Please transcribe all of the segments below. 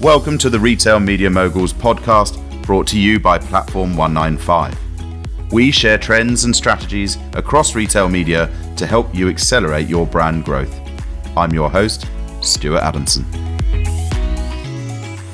Welcome to the Retail Media Moguls podcast, brought to you by Platform 195. We share trends and strategies across retail media to help you accelerate your brand growth. I'm your host, Stuart Adamson.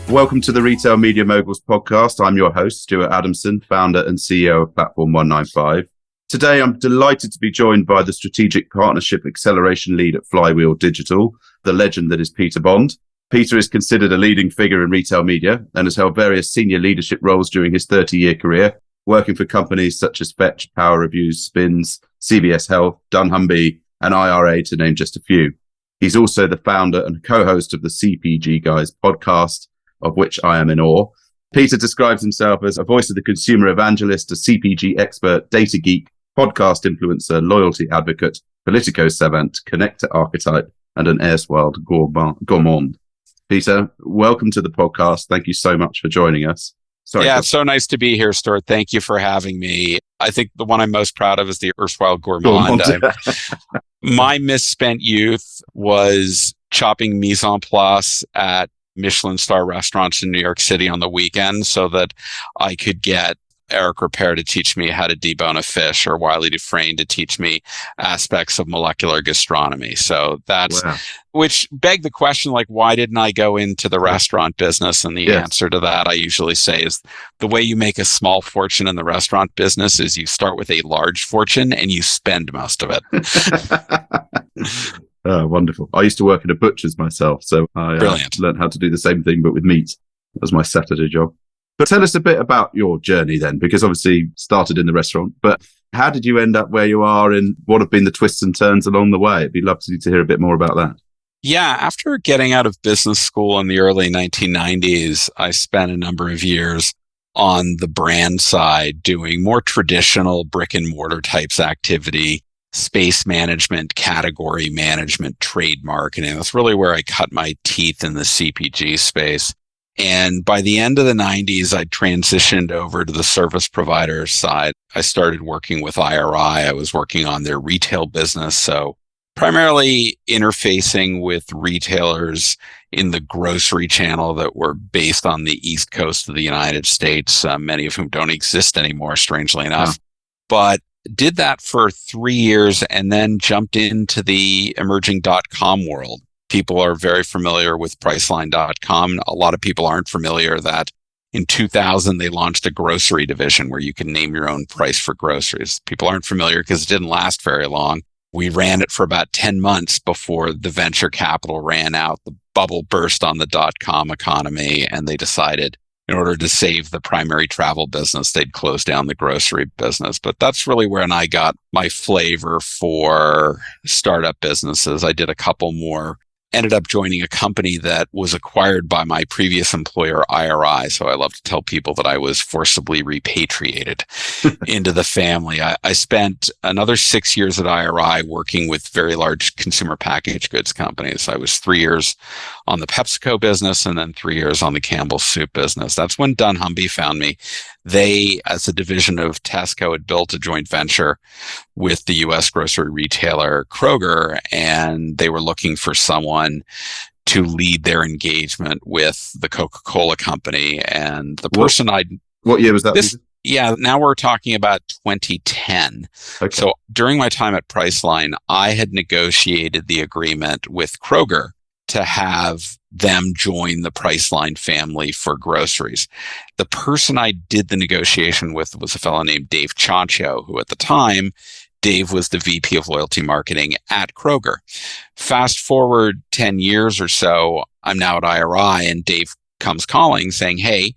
Welcome to the Retail Media Moguls podcast. I'm your host, Stuart Adamson, founder and CEO of Platform 195. Today, I'm delighted to be joined by the Strategic Partnership Acceleration Lead at Flywheel Digital, the legend that is Peter Bond. Peter is considered a leading figure in retail media and has held various senior leadership roles during his 30-year career, working for companies such as Fetch, Power Reviews, Spins, CVS Health, dunnhumby, and IRA, to name just a few. He's also the founder and co-host of the CPG Guys podcast, of which I am in awe. Peter describes himself as a voice of the consumer evangelist, a CPG expert, data geek, podcast influencer, loyalty advocate, politico savant, connector archetype, and an erstwhile gourmand. Peter, welcome to the podcast. Thank you so much for joining us. It's so nice to be here, Stuart. Thank you for having me. I think the one I'm most proud of is the erstwhile gourmand. My misspent youth was chopping mise en place at Michelin star restaurants in New York City on the weekend so that I could get Eric Ripert to teach me how to debone a fish, or Wiley Dufresne to teach me aspects of molecular gastronomy. So that's, which begged the question, like, why didn't I go into the restaurant business? And the answer to that, I usually say, is the way you make a small fortune in the restaurant business is you start with a large fortune and you spend most of it. Oh, wonderful. I used to work in a butcher's myself, so I learned how to do the same thing, but with meat. That was my Saturday job. But tell us a bit about your journey then, because obviously started in the restaurant, but how did you end up where you are and what have been the twists and turns along the way? It'd be lovely to hear a bit more about that. Yeah, after getting out of business school in the early 1990s, I spent a number of years on the brand side doing more traditional brick and mortar types activity, space management, category management, trade marketing. That's really where I cut my teeth in the CPG space. And by the end of the 90s, I transitioned over to the service provider side. I started working with IRI. I was working on their retail business. So primarily interfacing with retailers in the grocery channel that were based on the East Coast of the United States, many of whom don't exist anymore, strangely enough. But did that for 3 years and then jumped into the emerging .com world. People are very familiar with Priceline.com. A lot of people aren't familiar that in 2000, they launched a grocery division where you can name your own price for groceries. People aren't familiar because it didn't last very long. We ran it for about 10 months before the venture capital ran out. The bubble burst on the .com economy, and they decided in order to save the primary travel business, they'd close down the grocery business. But that's really where I got my flavor for startup businesses. I did a couple more. Ended up joining a company that was acquired by my previous employer, IRI. So I love to tell people that I was forcibly repatriated into the family. I spent another 6 years at IRI working with very large consumer packaged goods companies. I was 3 years on the PepsiCo business and then 3 years on the Campbell's Soup business. That's when dunnhumby found me. They, as a division of Tesco, had built a joint venture with the U.S. grocery retailer Kroger, and they were looking for someone to lead their engagement with the Coca-Cola company. And the person What year was that? Now we're talking about 2010. Okay. So during my time at Priceline, I had negotiated the agreement with Kroger to have them join the Priceline family for groceries. The person I did the negotiation with was a fellow named Dave Chancho, who at the time, Dave was the VP of loyalty marketing at Kroger. Fast forward 10 years or so, I'm now at IRI, and Dave comes calling saying, hey,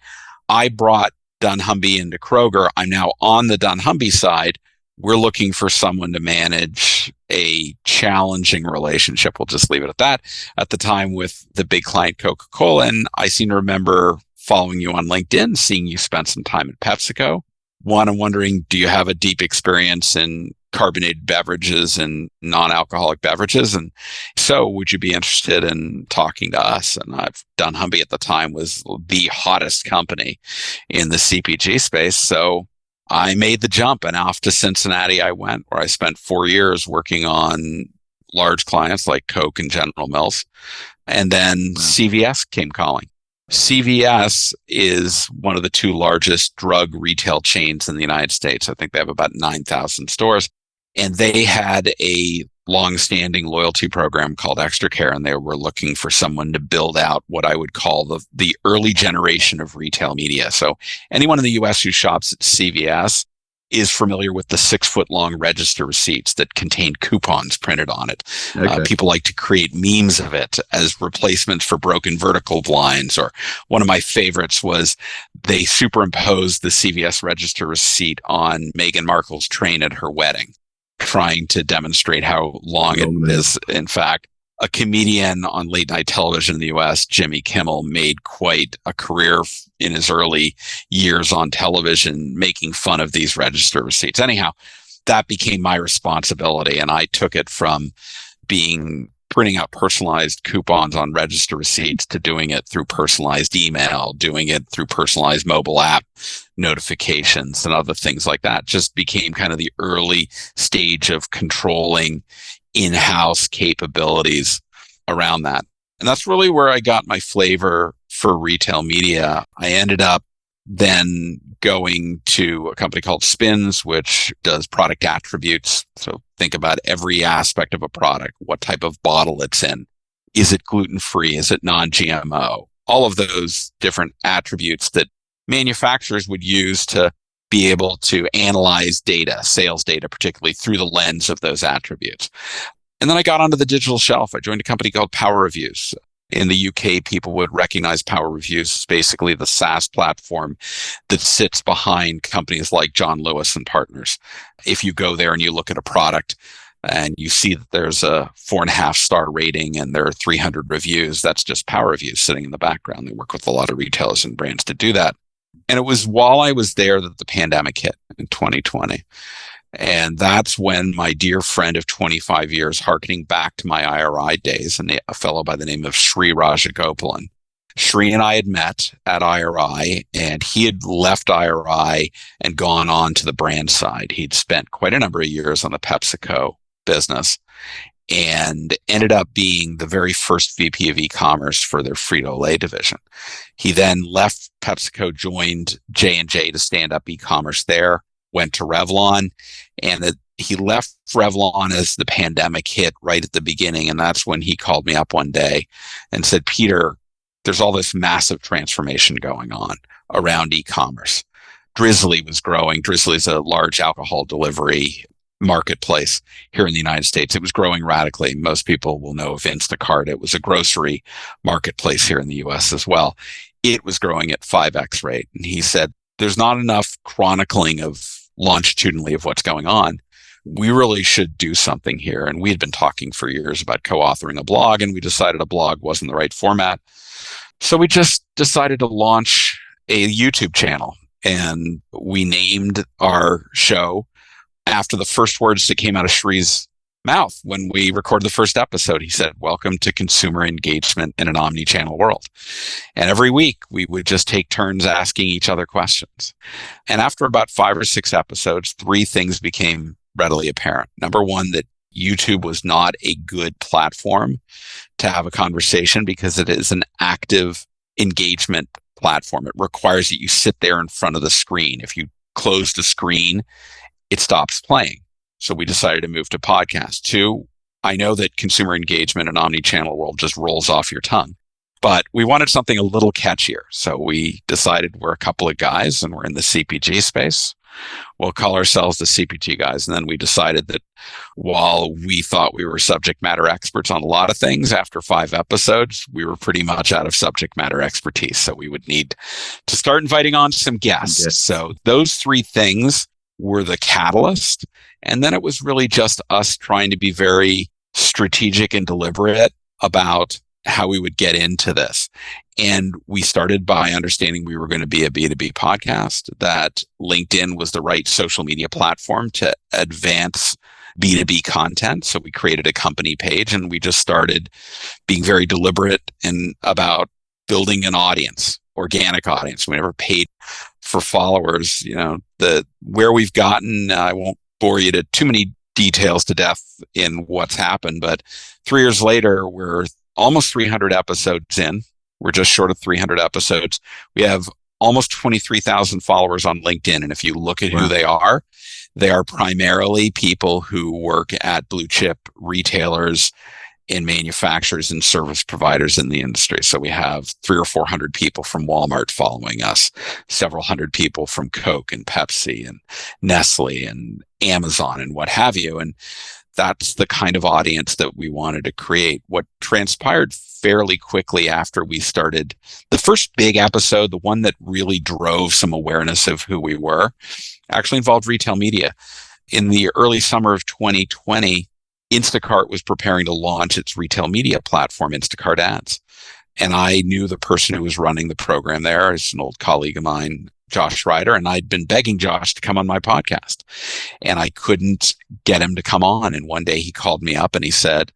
I brought dunnhumby into Kroger. I'm now on the dunnhumby side. We're looking for someone to manage a challenging relationship. We'll just leave it at that. At the time with the big client Coca-Cola, and I seem to remember following you on LinkedIn, seeing you spent some time at PepsiCo. One, I'm wondering, do you have a deep experience in carbonated beverages and non-alcoholic beverages? And so would you be interested in talking to us? And dunnhumby at the time was the hottest company in the CPG space. So I made the jump, and off to Cincinnati I went, where I spent 4 years working on large clients like Coke and General Mills. And then CVS came calling. CVS is one of the two largest drug retail chains in the United States. I think they have about 9,000 stores. And they had a long-standing loyalty program called Extra Care, and they were looking for someone to build out what I would call the early generation of retail media. So anyone in the US who shops at CVS is familiar with the 6-foot-long register receipts that contain coupons printed on it. Okay. People like to create memes of it as replacements for broken vertical blinds. Or one of my favorites was they superimposed the CVS register receipt on Meghan Markle's train at her wedding, trying to demonstrate how long it is. In fact, a comedian on late night television in the US, Jimmy Kimmel, made quite a career in his early years on television making fun of these register receipts. Anyhow, that became my responsibility, and I took it from printing out personalized coupons on register receipts to doing it through personalized email, doing it through personalized mobile app notifications and other things like that. Just became kind of the early stage of controlling in-house capabilities around that. And that's really where I got my flavor for retail media. I ended up then going to a company called Spins, which does product attributes. So think about every aspect of a product, what type of bottle it's in. Is it gluten-free? Is it non-GMO? All of those different attributes that manufacturers would use to be able to analyze data, sales data, particularly through the lens of those attributes. And then I got onto the digital shelf. I joined a company called Power Reviews. In the UK, people would recognize Power Reviews as basically the SaaS platform that sits behind companies like John Lewis and Partners. If you go there and you look at a product and you see that there's a 4.5-star rating and there are 300 reviews, that's just Power Reviews sitting in the background. They work with a lot of retailers and brands to do that. And it was while I was there that the pandemic hit in 2020. And that's when my dear friend of 25 years, hearkening back to my IRI days, and a fellow by the name of Sri Rajagopalan. Sri and I had met at IRI, and he had left IRI and gone on to the brand side. He'd spent quite a number of years on the PepsiCo business and ended up being the very first VP of e-commerce for their Frito-Lay division. He then left PepsiCo, joined J&J to stand up e-commerce there, went to Revlon, and he left Revlon as the pandemic hit right at the beginning. And that's when he called me up one day and said, Peter, there's all this massive transformation going on around e-commerce. Drizzly was growing. Drizzly is a large alcohol delivery marketplace here in the United States. It was growing radically. Most people will know of Instacart. It was a grocery marketplace here in the US as well. It was growing at 5x rate. And he said, there's not enough chronicling of longitudinally of what's going on. We really should do something here. And we had been talking for years about co-authoring a blog, and we decided a blog wasn't the right format. So we just decided to launch a YouTube channel, and we named our show after the first words that came out of Shree's mouth when we recorded the first episode. He said, welcome to consumer engagement in an omni-channel world. And every week we would just take turns asking each other questions. And after about 5 or 6 episodes, 3 things became readily apparent. Number one, that YouTube was not a good platform to have a conversation because it is an active engagement platform. It requires that you sit there in front of the screen. If you close the screen, it stops playing. So we decided to move to podcast. 2, I know that consumer engagement in an omni-channel world just rolls off your tongue, but we wanted something a little catchier. So we decided we're a couple of guys and we're in the CPG space. We'll call ourselves the CPG guys. And then we decided that while we thought we were subject matter experts on a lot of things, after 5 episodes, we were pretty much out of subject matter expertise. So we would need to start inviting on some guests. Yes. So those 3 things were the catalyst. And then it was really just us trying to be very strategic and deliberate about how we would get into this. And we started by understanding we were going to be a B2B podcast, that LinkedIn was the right social media platform to advance B2B content. So we created a company page and we just started being very deliberate about building an audience, organic audience. We never paid for followers. Where we've gotten, I won't bore you to too many details to death in what's happened, but 3 years later, we're almost 300 episodes in. We're just short of 300 episodes. We have almost 23,000 followers on LinkedIn. And if you look at who they are primarily people who work at blue chip retailers and manufacturers and service providers in the industry. So we have 300 or 400 people from Walmart following us, several hundred people from Coke and Pepsi and Nestle and Amazon and what have you. And that's the kind of audience that we wanted to create. What transpired fairly quickly after we started the first big episode, the one that really drove some awareness of who we were, actually involved retail media. In the early summer of 2020, Instacart was preparing to launch its retail media platform, Instacart Ads. And I knew the person who was running the program there. It's an old colleague of mine, Josh Ryder, and I'd been begging Josh to come on my podcast. And I couldn't get him to come on. And one day he called me up and he said,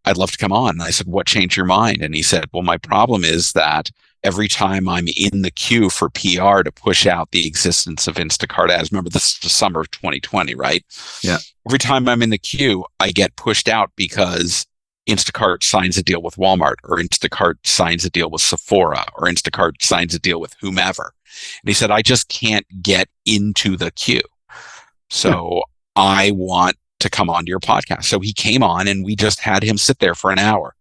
I'd love to come on. And I said, what changed your mind? And he said, well, my problem is that every time I'm in the queue for PR to push out the existence of Instacart Ads, remember this is the summer of 2020, right? Yeah. Every time I'm in the queue, I get pushed out because Instacart signs a deal with Walmart, or Instacart signs a deal with Sephora, or Instacart signs a deal with whomever. And he said, I just can't get into the queue. So I want to come onto your podcast. So he came on and we just had him sit there for an hour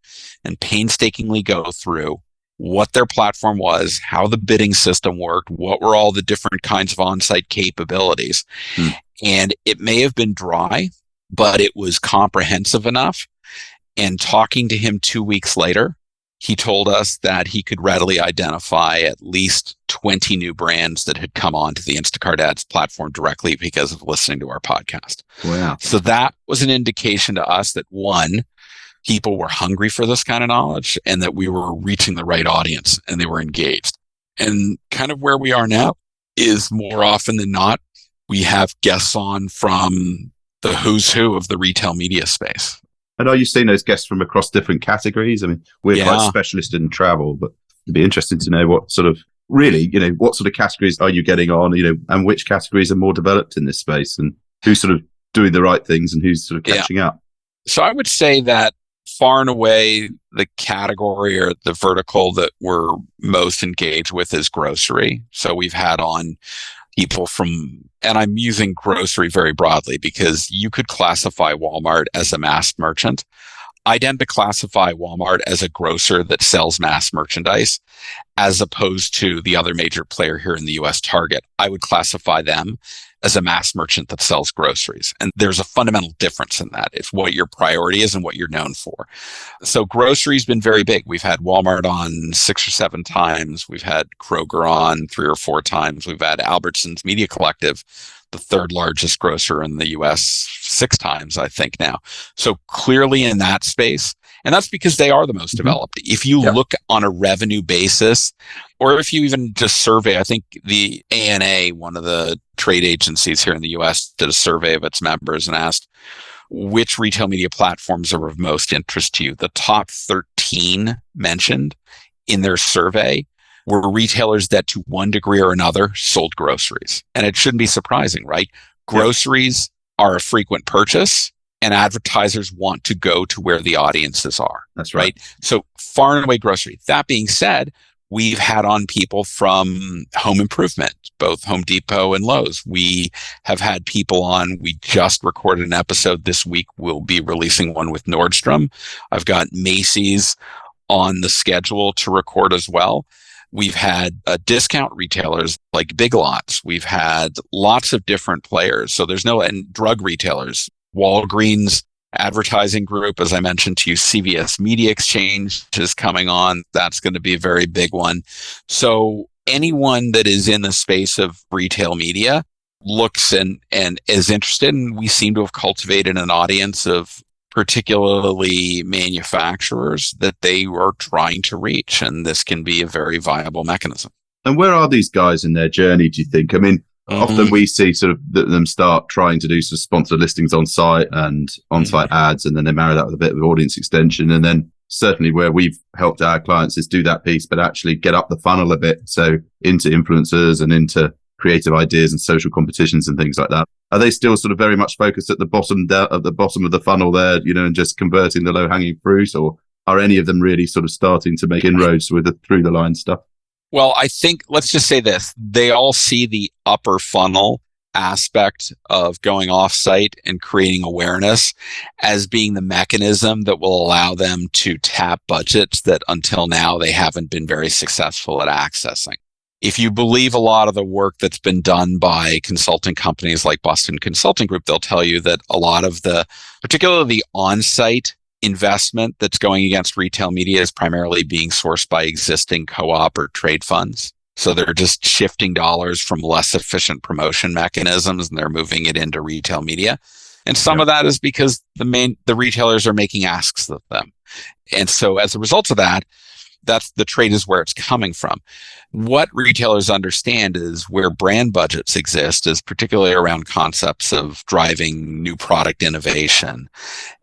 and painstakingly go through what their platform was, how the bidding system worked, what were all the different kinds of on-site capabilities. And it may have been dry, but it was comprehensive enough. And talking to him 2 weeks later, he told us that he could readily identify at least 20 new brands that had come onto the Instacart Ads platform directly because of listening to our podcast. Wow. So that was an indication to us that, one, people were hungry for this kind of knowledge and that we were reaching the right audience and they were engaged. And kind of where we are now is more often than not, we have guests on from the who's who of the retail media space. And are you seeing those guests from across different categories? I mean, we're quite specialist in travel, but it'd be interesting to know what sort of what sort of categories are you getting on, and which categories are more developed in this space and who's sort of doing the right things and who's sort of catching up. So I would say that far and away, the category or the vertical that we're most engaged with is grocery. So we've had on people from, and I'm using grocery very broadly because you could classify Walmart as a mass merchant. I tend to classify Walmart as a grocer that sells mass merchandise, as opposed to the other major player here in the US, Target. I would classify them as a mass merchant that sells groceries. And there's a fundamental difference in that. It's what your priority is and what you're known for. So grocery's been very big. We've had Walmart on 6 or 7 times. We've had Kroger on 3 or 4 times. We've had Albertsons Media Collective, the third largest grocer in the US, 6 times, I think now. So clearly in that space, and that's because they are the most developed. If you look on a revenue basis, or if you even just survey, I think the ANA, one of the trade agencies here in the US, did a survey of its members and asked which retail media platforms are of most interest to you. The top 13 mentioned in their survey were retailers that to one degree or another sold groceries. And it shouldn't be surprising, right? Groceries are a frequent purchase and advertisers want to go to where the audiences are. That's right. So far and away grocery. That being said, we've had on people from home improvement, both Home Depot and Lowe's. We have had people on. We just recorded an episode this week. We'll be releasing one with Nordstrom. I've got Macy's on the schedule to record as well. We've had discount retailers like Big Lots. We've had lots of different players. So and drug retailers, Walgreens advertising group, as I mentioned to you, CVS Media Exchange is coming on. That's going to be a very big one. So anyone that is in the space of retail media looks and is interested, and we seem to have cultivated an audience of particularly manufacturers that they are trying to reach, and this can be a very viable mechanism. And where are these guys in their journey, do you think? I mean, often we see sort of them start trying to do sort of sponsored listings on site and on-site ads, and then they marry that with a bit of audience extension. And then certainly where we've helped our clients is do that piece, but actually get up the funnel a bit. So into influencers and into creative ideas and social competitions and things like that. Are they still sort of very much focused at the bottom of the funnel there, and just converting the low hanging fruit, or are any of them really sort of starting to make inroads with the through the line stuff? Well, I think, let's just say this. They all see the upper funnel aspect of going offsite and creating awareness as being the mechanism that will allow them to tap budgets that until now they haven't been very successful at accessing. If you believe a lot of the work that's been done by consulting companies like Boston Consulting Group, they'll tell you that a lot of the, particularly the on-site investment that's going against retail media is primarily being sourced by existing co-op or trade funds. So they're just shifting dollars from less efficient promotion mechanisms and they're moving it into retail media. And some of that is because the retailers are making asks of them. And so as a result of that, that's the trade is where it's coming from. What retailers understand is where brand budgets exist is particularly around concepts of driving new product innovation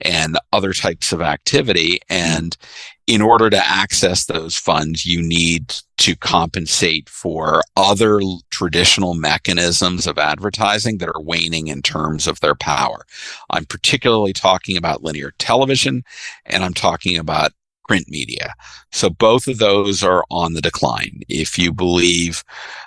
and other types of activity. And in order to access those funds, you need to compensate for other traditional mechanisms of advertising that are waning in terms of their power. I'm particularly talking about linear television, and I'm talking about print media. So both of those are on the decline. If you believe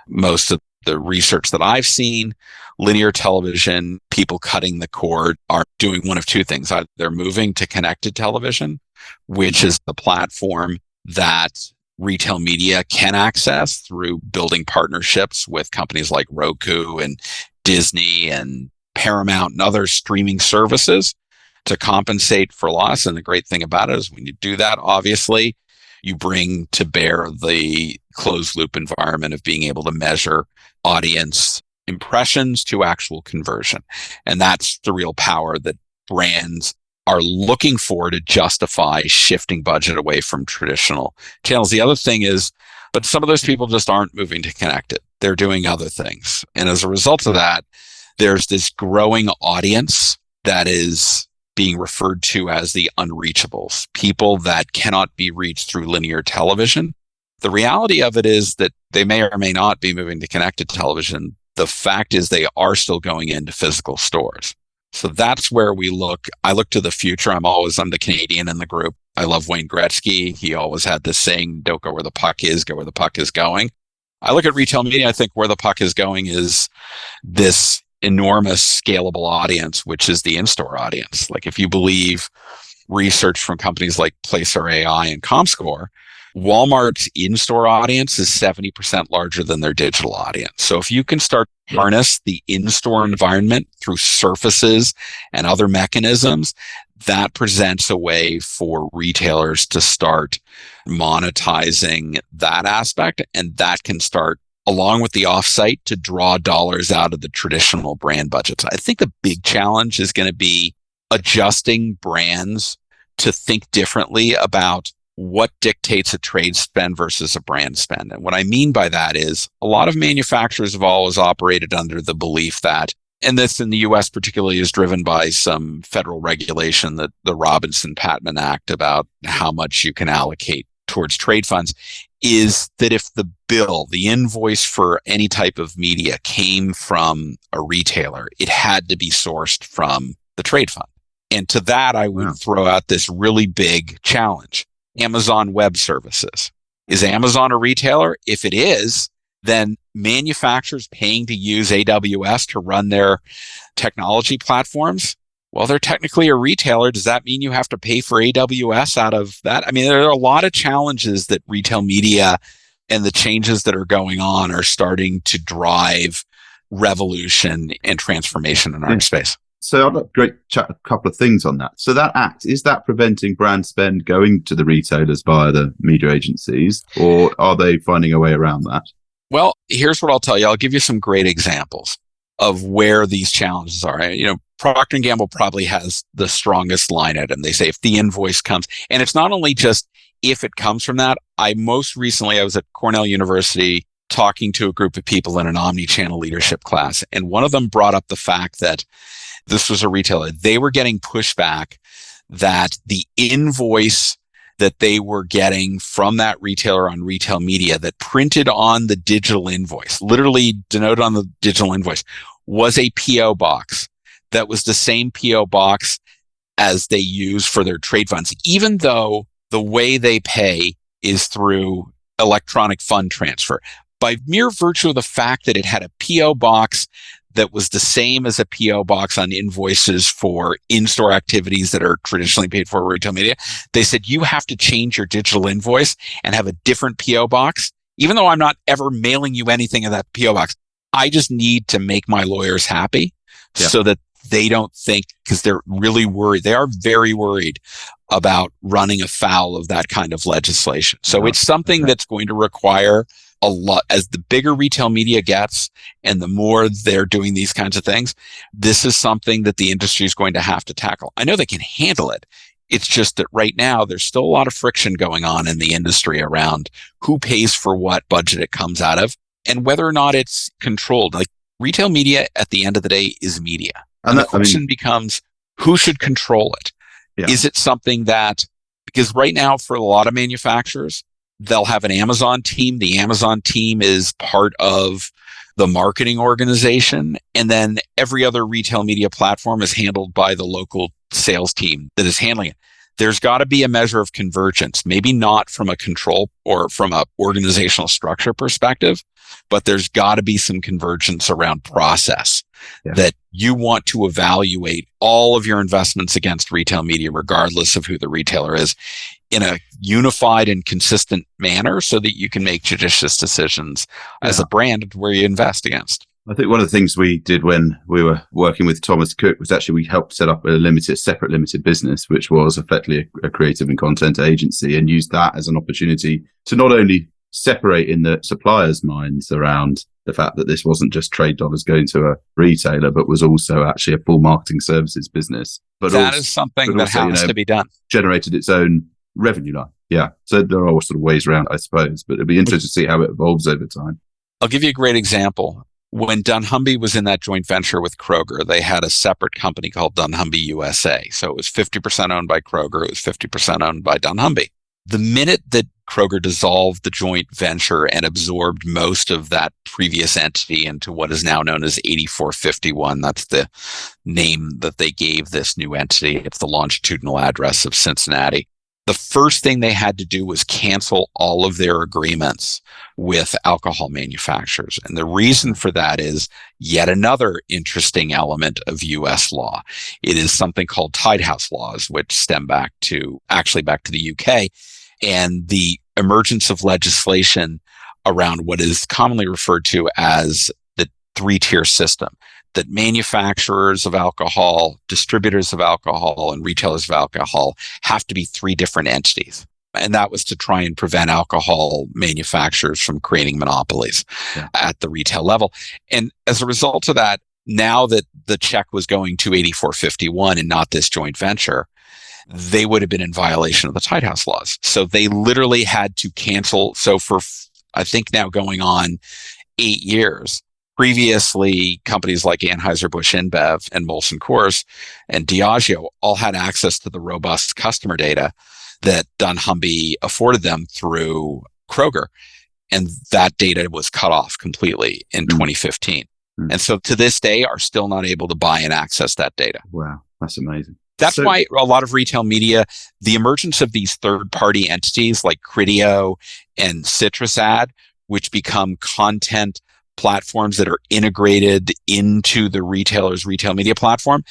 most of the research that I've seen, linear television, people cutting the cord are doing one of two things. Either they're moving to connected television, which is the platform that retail media can access through building partnerships with companies like Roku and Disney and Paramount and other streaming services to compensate for loss. And the great thing about it is when you do that, obviously, you bring to bear the closed loop environment of being able to measure audience impressions to actual conversion. And that's the real power that brands are looking for to justify shifting budget away from traditional channels. The other thing is, but some of those people just aren't moving to connected. They're doing other things. And as a result of that, there's this growing audience that is being referred to as the unreachables, people that cannot be reached through linear television. The reality of it is that they may or may not be moving to connected television. The fact is they are still going into physical stores. So that's where we look. I look to the future. I'm the Canadian in the group. I love Wayne Gretzky. He always had this saying, don't go where the puck is, go where the puck is going. I look at retail media. I think where the puck is going is this enormous scalable audience, which is the in-store audience. Like if you believe research from companies like Placer AI and ComScore, Walmart's in-store audience is 70% larger than their digital audience. So if you can start to harness the in-store environment through surfaces and other mechanisms, that presents a way for retailers to start monetizing that aspect. And that can start, along with the offsite, to draw dollars out of the traditional brand budgets. I think the big challenge is going to be adjusting brands to think differently about what dictates a trade spend versus a brand spend. And what I mean by that is a lot of manufacturers have always operated under the belief that, and this in the US particularly is driven by some federal regulation, that the Robinson-Patman Act about how much you can allocate towards trade funds, is that if the bill, the invoice for any type of media came from a retailer, it had to be sourced from the trade fund. And to that, I would throw out this really big challenge. Amazon Web Services. Is Amazon a retailer? If it is, then manufacturers paying to use AWS to run their technology platforms, well, they're technically a retailer. Does that mean you have to pay for AWS out of that? I mean, there are a lot of challenges that retail media and the changes that are going on are starting to drive revolution and transformation in our space. So I'd like to chat a couple of things on that. So that act, is that preventing brand spend going to the retailers via the media agencies, or are they finding a way around that? Well, here's what I'll tell you. I'll give you some great examples of where these challenges are. You know, Procter & Gamble probably has the strongest line item. They say if the invoice comes, and it's not only just if it comes from that. I was at Cornell University talking to a group of people in an omni-channel leadership class, and one of them brought up the fact that this was a retailer. They were getting pushback that the invoice that they were getting from that retailer on retail media that printed on the digital invoice, literally denoted on the digital invoice, was a PO box that was the same PO box as they use for their trade funds, even though the way they pay is through electronic fund transfer. By mere virtue of the fact that it had a PO box that was the same as a PO box on invoices for in-store activities that are traditionally paid for retail media, they said you have to change your digital invoice and have a different PO box, even though I'm not ever mailing you anything in that PO box. I just need to make my lawyers happy so that they don't think, because they're really worried. They are very worried about running afoul of that kind of legislation. So it's something that's going to require a lot. As the bigger retail media gets and the more they're doing these kinds of things, this is something that the industry is going to have to tackle. I know they can handle it. It's just that right now there's still a lot of friction going on in the industry around who pays for what budget it comes out of and whether or not it's controlled. Like, retail media at the end of the day is media. And the question becomes, who should control it? Yeah. Is it something that, because right now for a lot of manufacturers, they'll have an Amazon team. The Amazon team is part of the marketing organization. And then every other retail media platform is handled by the local sales team that is handling it. There's got to be a measure of convergence, maybe not from a control or from a organizational structure perspective, but there's got to be some convergence around process that you want to evaluate all of your investments against retail media, regardless of who the retailer is, in a unified and consistent manner so that you can make judicious decisions as a brand where you invest against. I think one of the things we did when we were working with Thomas Cook was actually we helped set up a separate limited business, which was effectively a creative and content agency, and used that as an opportunity to not only separate in the suppliers' minds around the fact that this wasn't just trade dollars going to a retailer, but was also actually a full marketing services business. But that is something that has to be done. Generated its own revenue line. Yeah. So there are sort of ways around, I suppose, but it'd be interesting to see how it evolves over time. I'll give you a great example. When dunnhumby was in that joint venture with Kroger, they had a separate company called dunnhumby USA. So it was 50% owned by Kroger. It was 50% owned by dunnhumby. The minute that Kroger dissolved the joint venture and absorbed most of that previous entity into what is now known as 8451, that's the name that they gave this new entity. It's the longitudinal address of Cincinnati. The first thing they had to do was cancel all of their agreements with alcohol manufacturers. And the reason for that is yet another interesting element of U.S. law. It is something called Tied House laws, which stem back to the UK, and the emergence of legislation around what is commonly referred to as the three-tier system, that manufacturers of alcohol, distributors of alcohol, and retailers of alcohol have to be three different entities. And that was to try and prevent alcohol manufacturers from creating monopolies at the retail level. And as a result of that, now that the check was going to 8451 and not this joint venture, they would have been in violation of the Tied House laws. So they literally had to cancel. So for, I think now going on 8 years, previously, companies like Anheuser-Busch InBev and Molson Coors and Diageo all had access to the robust customer data that dunnhumby afforded them through Kroger. And that data was cut off completely in 2015. And so to this day are still not able to buy and access that data. Wow, that's amazing. That's why a lot of retail media, the emergence of these third-party entities like Criteo and CitrusAd, which become content platforms that are integrated into the retailer's retail media platform,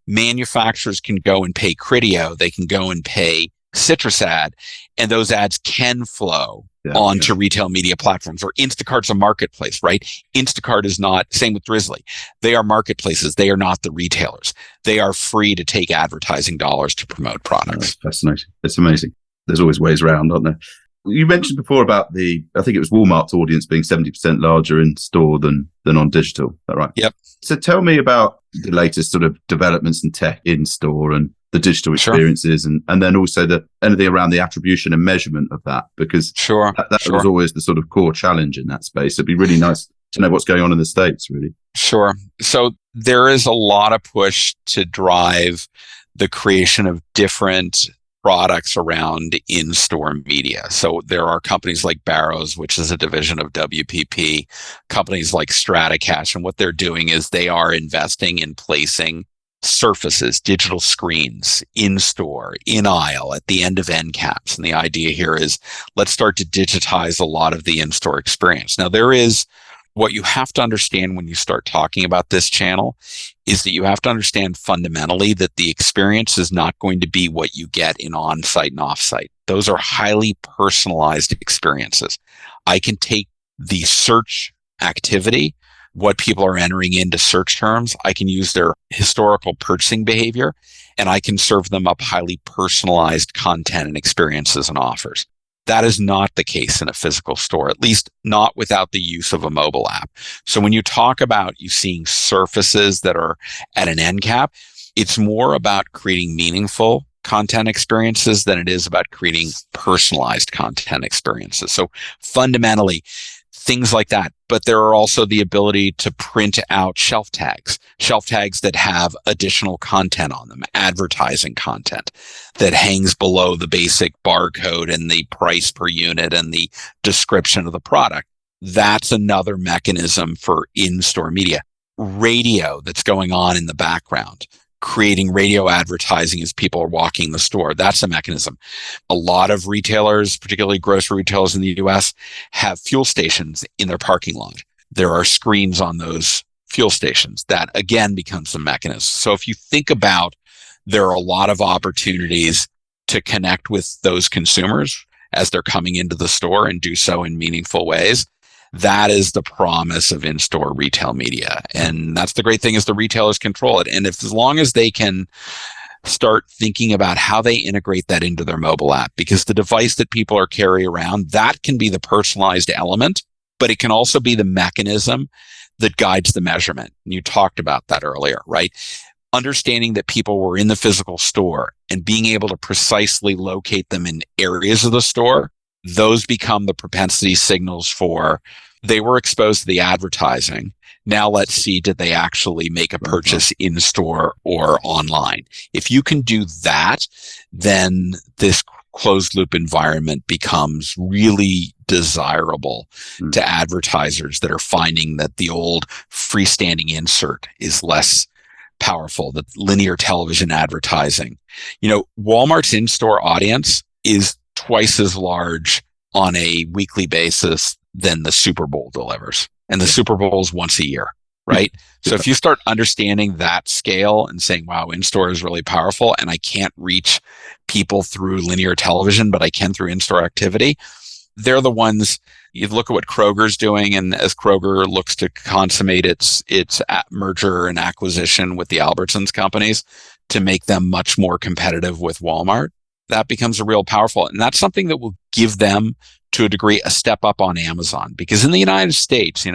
manufacturers can go and pay Criteo, they can go and pay CitrusAd, and those ads can flow onto retail media platforms. Or Instacart's a marketplace, right? Instacart is not, same with Drizzly. They are marketplaces. They are not the retailers. They are free to take advertising dollars to promote products. That's fascinating. It's amazing. There's always ways around, aren't there? You mentioned before about I think it was Walmart's audience being 70% larger in store than on digital. Is that right? Yep. So tell me about the latest sort of developments in tech in store and the digital experiences, and then also anything around the attribution and measurement of that, because that was always the sort of core challenge in that space. It'd be really nice to know what's going on in the States, really. Sure. So there is a lot of push to drive the creation of different products around in-store media. So there are companies like Barrows, which is a division of WPP, companies like StrataCash, and what they're doing is they are investing in placing surfaces, digital screens, in-store, in-aisle, at the end of end caps. And the idea here is let's start to digitize a lot of the in-store experience. Now, what you have to understand when you start talking about this channel is that you have to understand fundamentally that the experience is not going to be what you get in on-site and off-site. Those are highly personalized experiences. I can take the search activity, what people are entering into search terms. I can use their historical purchasing behavior, and I can serve them up highly personalized content and experiences and offers. That is not the case in a physical store, at least not without the use of a mobile app. So when you talk about you seeing surfaces that are at an end cap, it's more about creating meaningful content experiences than it is about creating personalized content experiences. So fundamentally, things like that. But there are also the ability to print out shelf tags that have additional content on them, advertising content that hangs below the basic barcode and the price per unit and the description of the product. That's another mechanism for in-store media. Radio that's going on in the background, creating radio advertising as people are walking the store. That's a mechanism. A lot of retailers, particularly grocery retailers in the US, have fuel stations in their parking lot. There are screens on those fuel stations. That again becomes a mechanism. So if you think about, there are a lot of opportunities to connect with those consumers as they're coming into the store and do so in meaningful ways. That is the promise of in-store retail media. And that's the great thing, is the retailers control it. And as long as they can start thinking about how they integrate that into their mobile app, because the device that people are carrying around, that can be the personalized element, but it can also be the mechanism that guides the measurement. And you talked about that earlier, right? Understanding that people were in the physical store and being able to precisely locate them in areas of the store, those become the propensity signals for they were exposed to the advertising. Now let's see, did they actually make a purchase in store or online? If you can do that, then this closed loop environment becomes really desirable to advertisers that are finding that the old freestanding insert is less powerful, that linear television advertising. Walmart's in-store audience is twice as large on a weekly basis than the Super Bowl delivers. And the Super Bowl is once a year, right? So if you start understanding that scale and saying, wow, in-store is really powerful and I can't reach people through linear television, but I can through in-store activity, they're the ones. You look at what Kroger's doing, and as Kroger looks to consummate its merger and acquisition with the Albertsons companies to make them much more competitive with Walmart, that becomes a real powerful. And that's something that will give them, to a degree, a step up on Amazon. Because in the United States,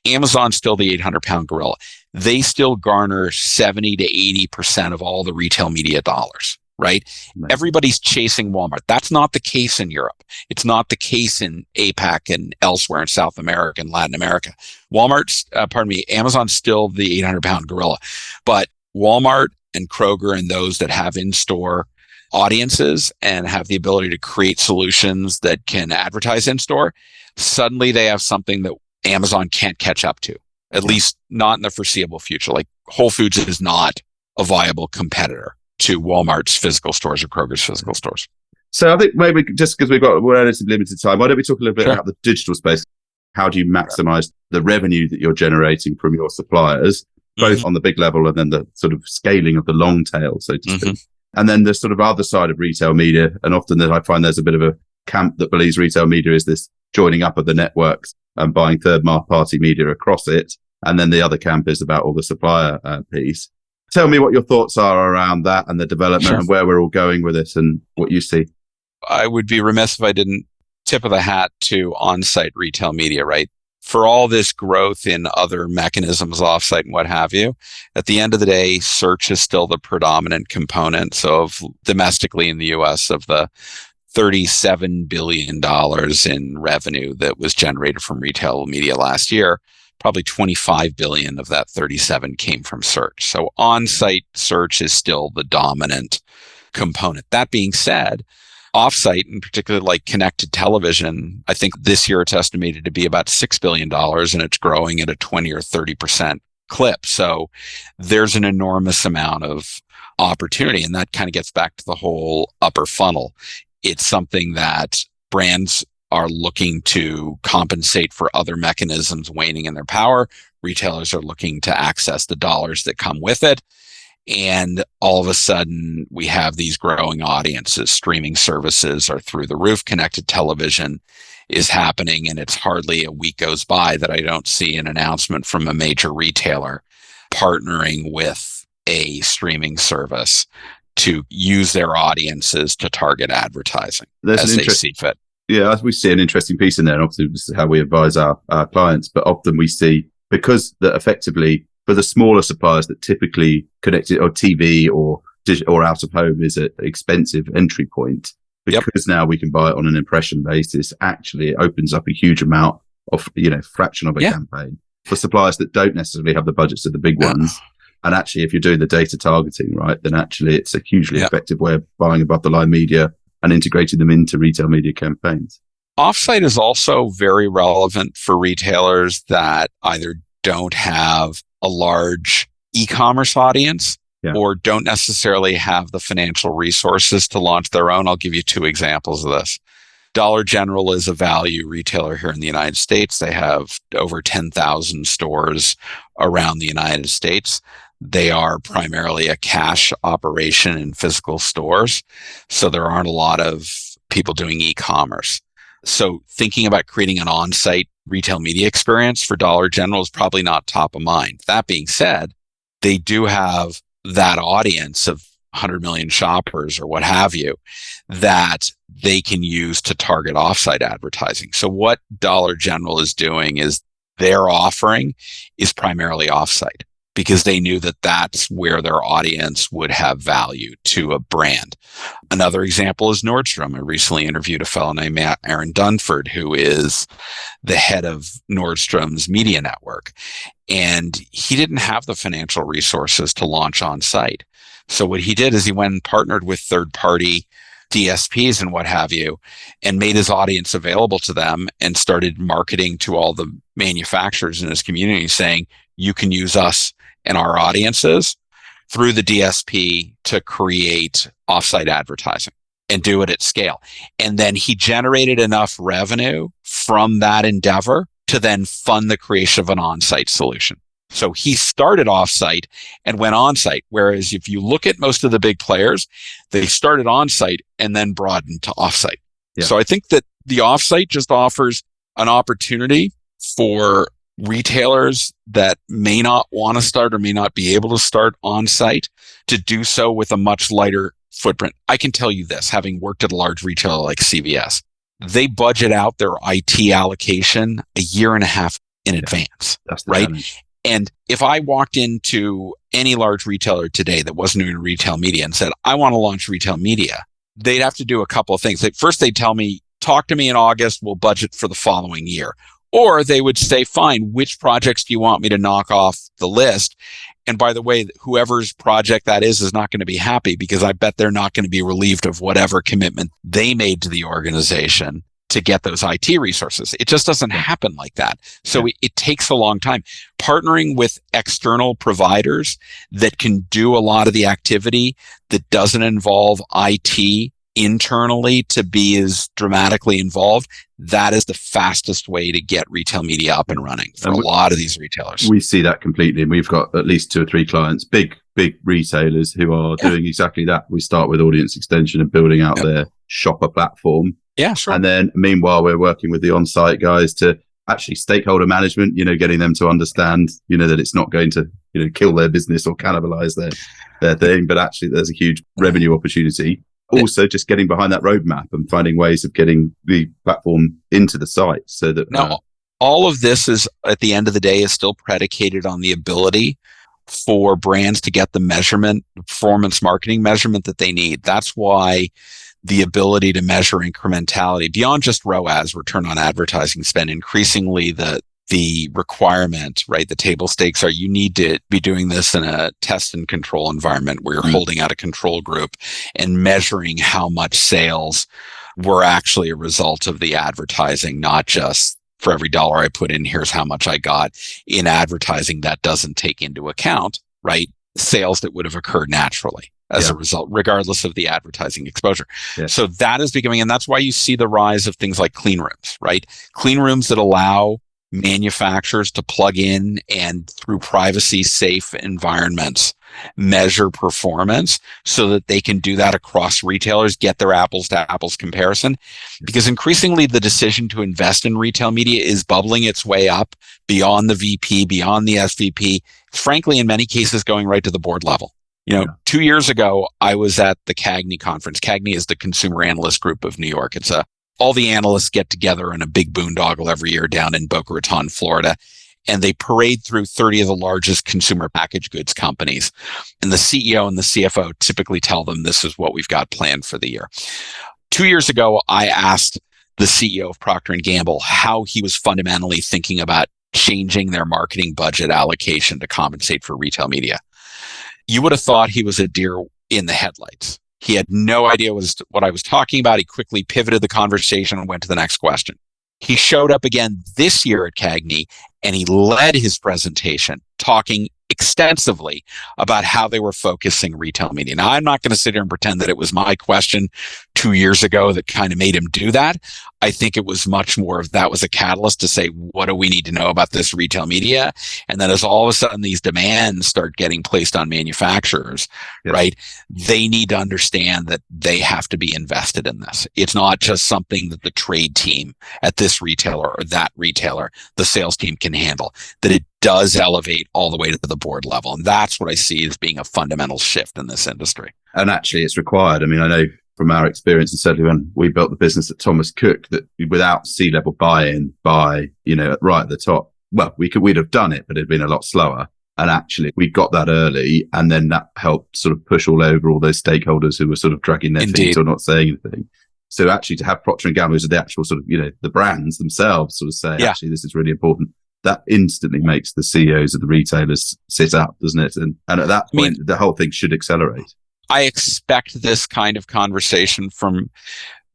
Amazon's still the 800-pound gorilla. They still garner 70 to 80% of all the retail media dollars, right? Everybody's chasing Walmart. That's not the case in Europe. It's not the case in APAC and elsewhere in South America and Latin America. Amazon's still the 800-pound gorilla. But Walmart and Kroger and those that have in-store audiences and have the ability to create solutions that can advertise in store, suddenly they have something that Amazon can't catch up to, at least not in the foreseeable future. Like Whole Foods is not a viable competitor to Walmart's physical stores or Kroger's physical stores. So I think maybe just because we're relatively limited time, why don't we talk a little bit about the digital space? How do you maximize the revenue that you're generating from your suppliers, both on the big level and then the sort of scaling of the long tail, so to speak? And then the sort of other side of retail media. And often that I find there's a bit of a camp that believes retail media is this joining up of the networks and buying third-party media across it. And then the other camp is about all the supplier piece. Tell me what your thoughts are around that and the development and where we're all going with it and what you see. I would be remiss if I didn't tip of the hat to on-site retail media, right? For all this growth in other mechanisms, offsite and what have you, at the end of the day, search is still the predominant component. So domestically in the US, of the $37 billion in revenue that was generated from retail media last year, probably 25 billion of that 37 came from search. So on-site search is still the dominant component. That being said, offsite, and particularly like connected television, I think this year it's estimated to be about $6 billion, and it's growing at a 20 or 30% clip. So there's an enormous amount of opportunity. And that kind of gets back to the whole upper funnel. It's something that brands are looking to compensate for other mechanisms waning in their power. Retailers are looking to access the dollars that come with it. And all of a sudden, we have these growing audiences. Streaming services are through the roof. Connected television is happening. And it's hardly a week goes by that I don't see an announcement from a major retailer partnering with a streaming service to use their audiences to target advertising as they see fit. Yeah, we see an interesting piece in there. And obviously, this is how we advise our clients. But often we see, because that effectively, for the smaller suppliers that typically connected or TV or digital or out of home is an expensive entry point, because now we can buy it on an impression basis, actually it opens up a huge amount of, fraction of a campaign for suppliers that don't necessarily have the budgets of the big ones. And actually, if you're doing the data targeting, right, then actually it's a hugely effective way of buying above the line media and integrating them into retail media campaigns. Offsite is also very relevant for retailers that either don't have a large e-commerce audience or don't necessarily have the financial resources to launch their own. I'll give you two examples of this. Dollar General is a value retailer here in the United States. They have over 10,000 stores around the United States. They are primarily a cash operation in physical stores. So there aren't a lot of people doing e-commerce. So thinking about creating an on-site retail media experience for Dollar General is probably not top of mind. That being said, they do have that audience of 100 million shoppers or what have you that they can use to target offsite advertising. So what Dollar General is doing is their offering is primarily offsite, because they knew that that's where their audience would have value to a brand. Another example is Nordstrom. I recently interviewed a fellow named Aaron Dunford, who is the head of Nordstrom's media network. And he didn't have the financial resources to launch on site. So what he did is he went and partnered with third-party DSPs and what have you, and made his audience available to them and started marketing to all the manufacturers in his community, saying, you can use us and our audiences through the DSP to create offsite advertising and do it at scale. And then he generated enough revenue from that endeavor to then fund the creation of an on-site solution. So he started off-site and went on-site. Whereas if you look at most of the big players, they started on-site and then broadened to off-site. Yeah. So I think that the off-site just offers an opportunity for retailers that may not want to start or may not be able to start on-site to do so with a much lighter footprint. I can tell you this, having worked at a large retailer like CVS, they budget out their IT allocation a year and a half in advance, right? Challenge. And if I walked into any large retailer today that wasn't doing retail media and said, I want to launch retail media, they'd have to do a couple of things. First, they'd tell me, talk to me in August, we'll budget for the following year. Or they would say, fine, which projects do you want me to knock off the list? And by the way, whoever's project that is not going to be happy, because I bet they're not going to be relieved of whatever commitment they made to the organization to get those IT resources. It just doesn't happen like that. So it takes a long time. Partnering with external providers that can do a lot of the activity that doesn't involve IT internally to be as dramatically involved, that is the fastest way to get retail media up and running for a lot of these retailers. We see that completely. And we've got at least 2 or 3 clients, big retailers who are doing exactly that. We start with audience extension and building out their shopper platform. Yeah, sure. And then meanwhile, we're working with the on-site guys to actually stakeholder management, getting them to understand, that it's not going to, kill their business or cannibalize their thing, but actually there's a huge revenue opportunity. Also, just getting behind that roadmap and finding ways of getting the platform into the site so that... Now, all of this is, at the end of the day, is still predicated on the ability for brands to get the measurement, performance marketing measurement that they need. That's why the ability to measure incrementality beyond just ROAS, return on advertising spend, increasingly the requirement, right? The table stakes are you need to be doing this in a test and control environment where you're holding out a control group and measuring how much sales were actually a result of the advertising, not just for every dollar I put in, here's how much I got in advertising that doesn't take into account, right, sales that would have occurred naturally as a result, regardless of the advertising exposure. Yeah. So that is becoming, and that's why you see the rise of things like clean rooms, right? Clean rooms that allow manufacturers to plug in and through privacy safe environments measure performance so that they can do that across retailers, get their apples to apples comparison. Because increasingly the decision to invest in retail media is bubbling its way up beyond the VP, beyond the SVP, frankly, in many cases going right to the board level. 2 years ago, I was at the CAGNY conference. CAGNY is the Consumer Analyst Group of New York. It's all the analysts get together in a big boondoggle every year down in Boca Raton, Florida, and they parade through 30 of the largest consumer packaged goods companies. And the CEO and the CFO typically tell them this is what we've got planned for the year. 2 years ago, I asked the CEO of Procter & Gamble how he was fundamentally thinking about changing their marketing budget allocation to compensate for retail media. You would have thought he was a deer in the headlights. He had no idea what I was talking about. He quickly pivoted the conversation and went to the next question. He showed up again this year at CAGNY and he led his presentation talking extensively about how they were focusing retail media. Now, I'm not going to sit here and pretend that it was my question 2 years ago that kind of made him do that. I think it was much more of that was a catalyst to say, what do we need to know about this retail media? And then as all of a sudden these demands start getting placed on manufacturers, right? They need to understand that they have to be invested in this. It's not just something that the trade team at this retailer or that retailer, the sales team can handle, that it does elevate all the way to the board level. And that's what I see as being a fundamental shift in this industry. And actually it's required. I mean, I know from our experience, and certainly when we built the business at Thomas Cook, that without C-level buy-in right at the top, well, we'd have done it, but it'd been a lot slower. And actually we got that early, and then that helped sort of push all over all those stakeholders who were sort of dragging their feet or not saying anything. So actually to have Procter & Gamble, who's the actual sort of, the brands themselves sort of say, actually, this is really important. That instantly makes the CEOs of the retailers sit up, doesn't it? And at that point, the whole thing should accelerate. I expect this kind of conversation from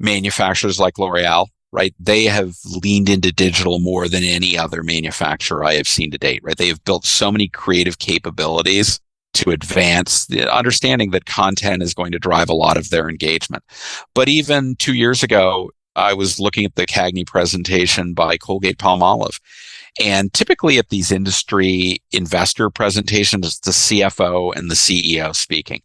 manufacturers like L'Oreal, right? They have leaned into digital more than any other manufacturer I have seen to date, right? They have built so many creative capabilities to advance the understanding that content is going to drive a lot of their engagement. But even 2 years ago, I was looking at the CAGNY presentation by Colgate-Palmolive. And typically at these industry investor presentations, it's the CFO and the CEO speaking.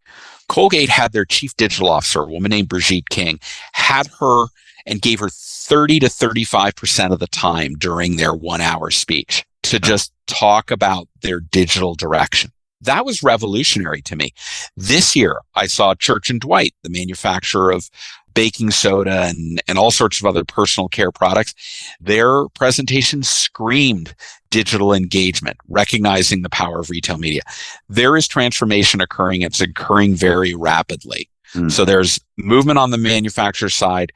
Colgate had their chief digital officer, a woman named Brigitte King, had her and gave her 30 to 35% of the time during their 1 hour speech to just talk about their digital direction. That was revolutionary to me. This year, I saw Church & Dwight, the manufacturer of baking soda and all sorts of other personal care products. Their presentation screamed digital engagement, recognizing the power of retail media. There is transformation occurring. It's occurring very rapidly. So there's movement on the manufacturer side.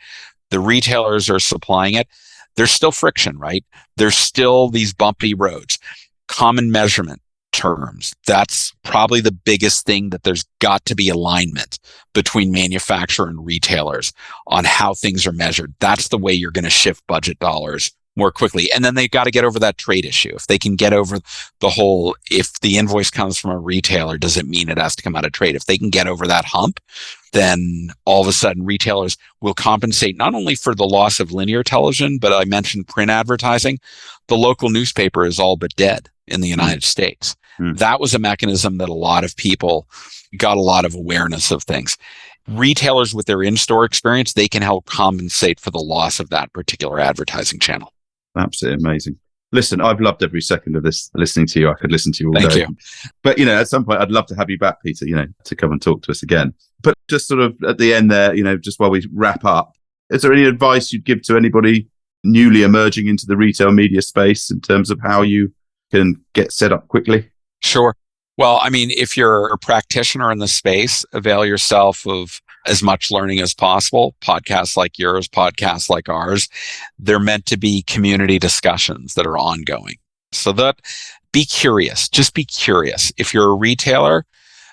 The retailers are supplying it. There's still friction, right? There's still these bumpy roads. Common measurement terms. That's probably the biggest thing, that there's got to be alignment between manufacturer and retailers on how things are measured. That's the way you're going to shift budget dollars more quickly. And then they've got to get over that trade issue. If they can get over the whole, if the invoice comes from a retailer, does it mean it has to come out of trade? If they can get over that hump, then all of a sudden retailers will compensate not only for the loss of linear television, but I mentioned print advertising. The local newspaper is all but dead in the United States. That was a mechanism that a lot of people got a lot of awareness of things. Retailers with their in-store experience, they can help compensate for the loss of that particular advertising channel. Absolutely amazing. Listen, I've loved every second of this, listening to you. I could listen to you all Thank day. you. But, at some point, I'd love to have you back, Peter, to come and talk to us again. But just sort of at the end there, just while we wrap up, is there any advice you'd give to anybody newly emerging into the retail media space in terms of how you can get set up quickly? Sure. Well, I mean, if you're a practitioner in the space, avail yourself of as much learning as possible. Podcasts like yours, podcasts like ours, they're meant to be community discussions that are ongoing. So that be curious, just be curious. If you're a retailer,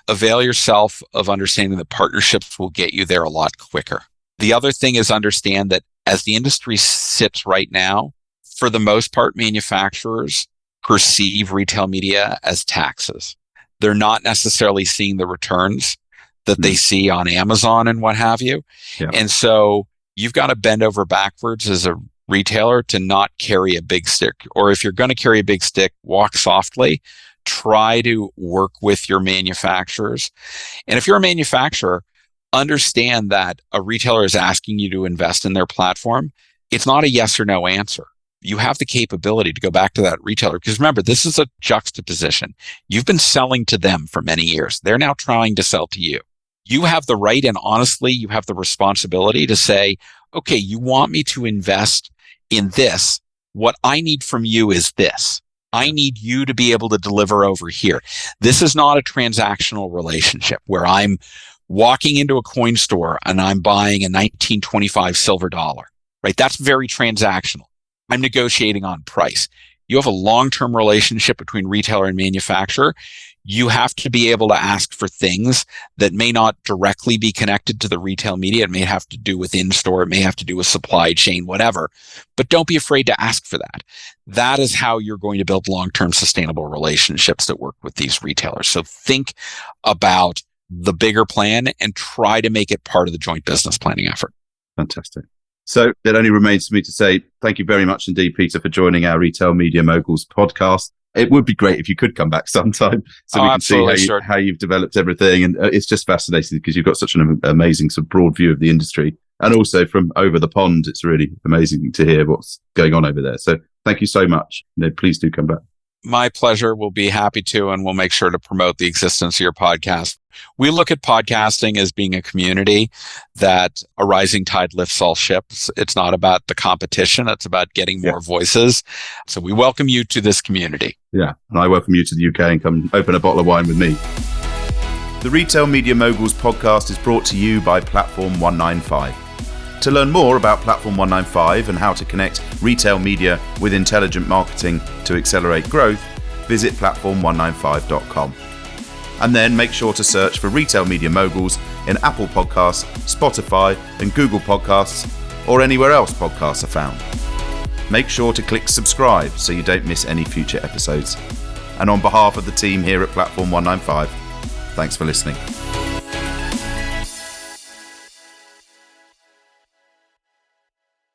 avail yourself of understanding that partnerships will get you there a lot quicker. The other thing is understand that as the industry sits right now, for the most part, manufacturers perceive retail media as taxes. They're not necessarily seeing the returns that they see on Amazon and what have you. Yeah. And so you've got to bend over backwards as a retailer to not carry a big stick. Or if you're going to carry a big stick, walk softly. Try to work with your manufacturers. And if you're a manufacturer, understand that a retailer is asking you to invest in their platform. It's not a yes or no answer. You have the capability to go back to that retailer. Because remember, this is a juxtaposition. You've been selling to them for many years. They're now trying to sell to you. You have the right, and honestly, you have the responsibility to say, okay, you want me to invest in this. What I need from you is this. I need you to be able to deliver over here. This is not a transactional relationship where I'm walking into a coin store and I'm buying a 1925 silver dollar, right? That's very transactional. I'm negotiating on price. You have a long-term relationship between retailer and manufacturer. You have to be able to ask for things that may not directly be connected to the retail media. It may have to do with in-store. It may have to do with supply chain, whatever. But don't be afraid to ask for that. That is how you're going to build long-term sustainable relationships that work with these retailers. So think about the bigger plan and try to make it part of the joint business planning effort. Fantastic. So it only remains for me to say thank you very much indeed, Peter, for joining our Retail Media Moguls podcast. It would be great if you could come back sometime so we can see how you've developed everything. And it's just fascinating because you've got such an amazing sort of broad view of the industry. And also from over the pond, it's really amazing to hear what's going on over there. So thank you so much. Please do come back. My pleasure. We'll be happy to, and we'll make sure to promote the existence of your podcast. We look at podcasting as being a community that a rising tide lifts all ships. It's not about the competition. It's about getting more voices. So we welcome you to this community. Yeah. And I welcome you to the UK and come open a bottle of wine with me. The Retail Media Moguls podcast is brought to you by Platform 195. To learn more about Platform 195 and how to connect retail media with intelligent marketing to accelerate growth, visit platform195.com. And then make sure to search for Retail Media Moguls in Apple Podcasts, Spotify, and Google Podcasts, or anywhere else podcasts are found. Make sure to click subscribe so you don't miss any future episodes. And on behalf of the team here at Platform 195, thanks for listening.